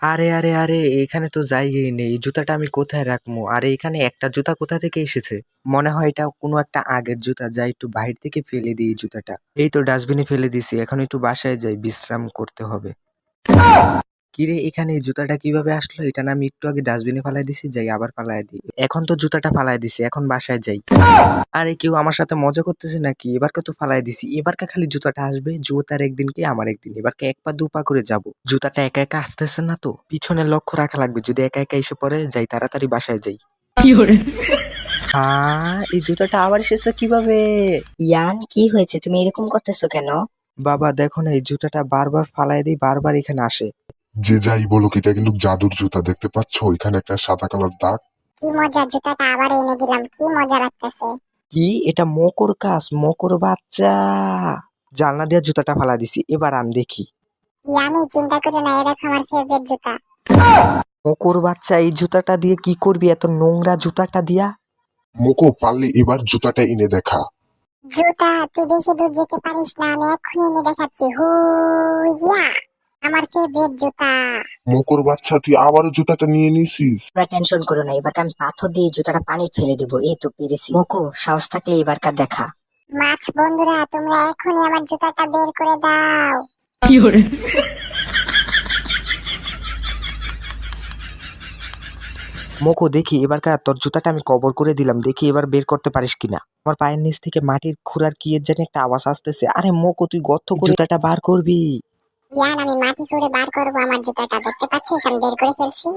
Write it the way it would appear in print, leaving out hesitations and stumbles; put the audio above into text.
আরে আরে আরে, এখানে তো জায়গাই নেই, এই জুতাটা আমি কোথায় রাখবো? আরে এখানে একটা জুতা কোথা থেকে এসেছে? মনে হয় এটা কোনো একটা আগের জুতা, যা একটু বাইরে থেকে ফেলে দিই এই জুতাটা। এই তো ডাস্টবিনে ফেলে দিছি, এখন একটু বাসায় যাই, বিশ্রাম করতে হবে। কিরে, এখানে এই জুতাটা কিভাবে আসলো? এটা না আমি একটু আগে ডাস্টবিনে ফালাই দিছি, যাই আবার ফালাই দিই। এখন তো জুতাটা ফালাই দিছি, এখন বাসায় যাই। আরে কেউ আমার সাথে মজা করতেছে নাকি? এবারকে তো ফালাই দিছি, এবারকে খালি জুতাটা আসবে, জুতার একদিন কি আমার একদিন, এবারকে এক পা দু পা করে যাব। জুতাটা একা একা আসতেছে না তো, পিছনে লক্ষ্য রাখা লাগবে, যদি একা একা এসে পড়ে যাই, তাড়াতাড়ি বাসায় যাই। হ্যাঁ, এই জুতাটা আবার এসেছে কিভাবে? ইয়ান, কি হয়েছে? তুমি এরকম করতেছো কেন? বাবা দেখো না, এই জুতাটা বারবার ফালাই দিই, বারবার এখানে আসে। যে যাই বলুক, এটা কিন্তু জাদুর জুতা। দেখতে পাচ্ছ এখানে একটা সাদা কালার দাগ। কি মজা, জুতাটা আবার এনে দিলাম, কি মজা লাগতেছে। কি এটা মকর কাজ, মকর বাচ্চা। জানলা দিয়ে জুতাটা ফালা দিছি, এবার আমি দেখি। ইয়ামি, চিন্তা করে না, এ দেখো আমার ফেভারিট জুতা। মকর বাচ্চা, এই জুতাটা দিয়ে কি করবি, এত নোংরা জুতাটা দিয়া? মোকো, পারলে এবার জুতাটা এনে দেখা। জুতা, তুই বেশি দূর যেতে পারিস না, আমি এক্ষুনি এনে দেখাচ্ছি। হুইয়া, আমার ফেভারিট জুতা। মোকর বাচ্চা, তুই আবারও জুতাটা নিয়ে নিছিস? তোমরা টেনশন করো না, এবার আমি পাথর দিয়ে জুতাটা পানি ফেলে দিব। এই তো পেরেছি। মোকো, সাহস থাকলে এবারকার দেখা। মাছ বন্ধুরা, তোমরা এখনই আমার জুতাটা বের করে দাও। মোকো দেখি এবারকার তোর জুতাটা আমি কবর করে দিলাম, দেখি এবার বের করতে পারিস কিনা। আমার পায়ের নিচ থেকে মাটির খুঁড়ার কি এর জানি একটা আওয়াজ আসতেছে। আরে মোকো, তুই গর্ত করে জুতাটা বার করবি। ইয়ান, আমি মাটি করে বার করবো আমার জুতাটা, দেখতে পাচ্ছিস আমি বের করে ফেলছি।